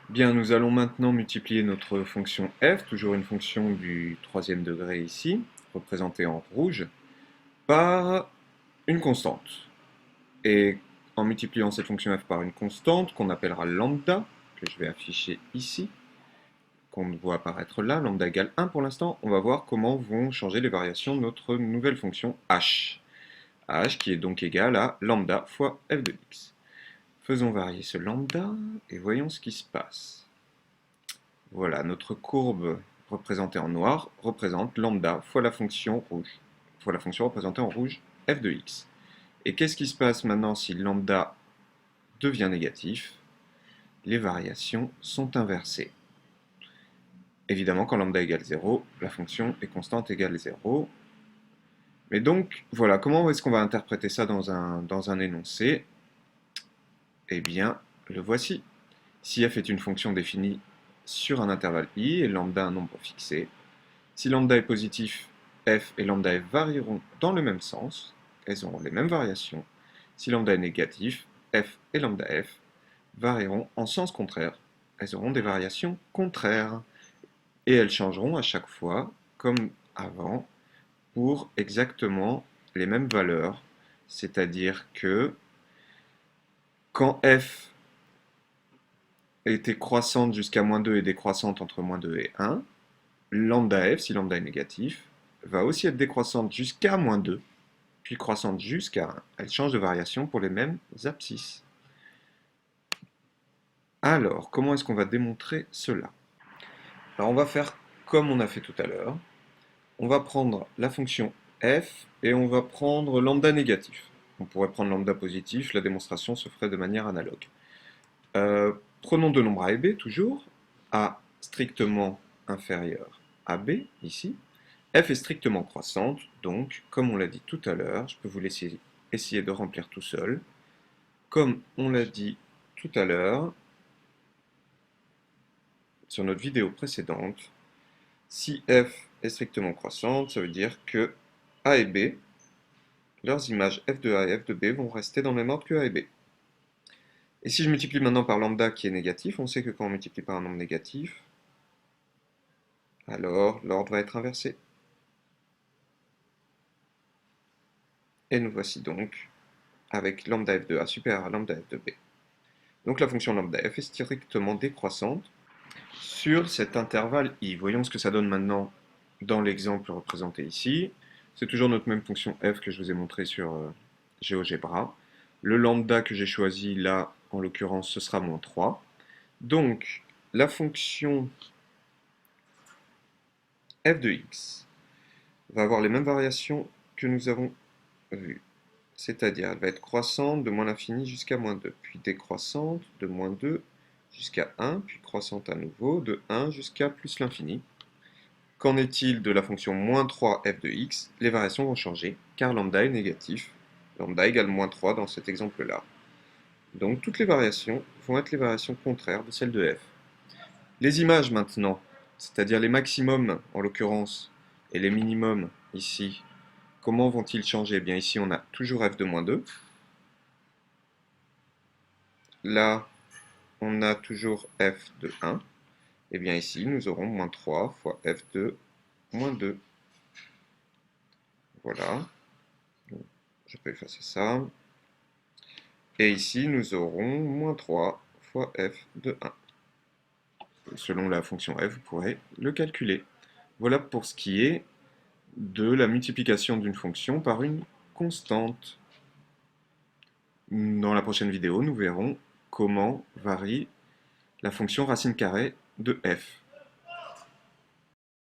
Bien, nous allons maintenant multiplier notre fonction f, toujours une fonction du troisième degré ici, représentée en rouge, par une constante. Et en multipliant cette fonction f par une constante, qu'on appellera lambda, que je vais afficher ici, qu'on voit apparaître là, lambda égale 1 pour l'instant, on va voir comment vont changer les variations de notre nouvelle fonction h. h qui est donc égal à lambda fois f de x. Faisons varier ce lambda et voyons ce qui se passe. Voilà, notre courbe représentée en noir représente lambda fois la fonction rouge, fois la fonction représentée en rouge f de x. Et qu'est-ce qui se passe maintenant si lambda devient négatif? Les variations sont inversées. Évidemment, quand lambda égale 0, la fonction est constante égale 0. Mais donc, voilà, comment est-ce qu'on va interpréter ça dans un énoncé? Eh bien, le voici. Si f est une fonction définie sur un intervalle i et lambda un nombre fixé, si lambda est positif, f et lambda f varieront dans le même sens, elles auront les mêmes variations. Si lambda est négatif, f et lambda f varieront en sens contraire, elles auront des variations contraires. Et elles changeront à chaque fois, comme avant, pour exactement les mêmes valeurs. C'est-à-dire que quand f était croissante jusqu'à moins 2 et décroissante entre moins 2 et 1, lambda f, si lambda est négatif, va aussi être décroissante jusqu'à moins 2, puis croissante jusqu'à 1. Elle change de variation pour les mêmes abscisses. Alors, comment est-ce qu'on va démontrer cela? Alors, on va faire comme on a fait tout à l'heure. On va prendre la fonction f et on va prendre lambda négatif. On pourrait prendre lambda positif, la démonstration se ferait de manière analogue. Prenons deux nombres a et b, toujours. A strictement inférieur à b, ici. F est strictement croissante, donc, comme on l'a dit tout à l'heure, je peux vous laisser essayer de remplir tout seul. Comme on l'a dit tout à l'heure, sur notre vidéo précédente, si f est strictement croissante, ça veut dire que a et b, leurs images f de a et f de b vont rester dans le même ordre que a et b. Et si je multiplie maintenant par lambda qui est négatif, on sait que quand on multiplie par un nombre négatif, alors l'ordre va être inversé. Et nous voici donc avec lambda f de a supérieur à lambda f de b. Donc la fonction lambda f est strictement décroissante sur cet intervalle i. Voyons ce que ça donne maintenant dans l'exemple représenté ici. C'est toujours notre même fonction f que je vous ai montré sur GeoGebra. Le lambda que j'ai choisi là, en l'occurrence, ce sera moins 3. Donc, la fonction f de x va avoir les mêmes variations que nous avons vues. C'est-à-dire, elle va être croissante de moins l'infini jusqu'à moins 2, puis décroissante de moins 2 jusqu'à 1, puis croissante à nouveau de 1 jusqu'à plus l'infini. Qu'en est-il de la fonction moins 3 f de x? Les variations vont changer, car lambda est négatif. Lambda égale moins 3 dans cet exemple-là. Donc toutes les variations vont être les variations contraires de celles de f. Les images maintenant, c'est-à-dire les maximums en l'occurrence, et les minimums ici, comment vont-ils changer? Eh bien ici on a toujours f de moins 2. Là, on a toujours f de 1. Et bien ici, nous aurons moins 3 fois f de moins 2. Voilà. Je peux effacer ça. Et ici, nous aurons moins 3 fois f de 1. Selon la fonction f, vous pourrez le calculer. Voilà pour ce qui est de la multiplication d'une fonction par une constante. Dans la prochaine vidéo, nous verrons comment varie la fonction racine carrée de f.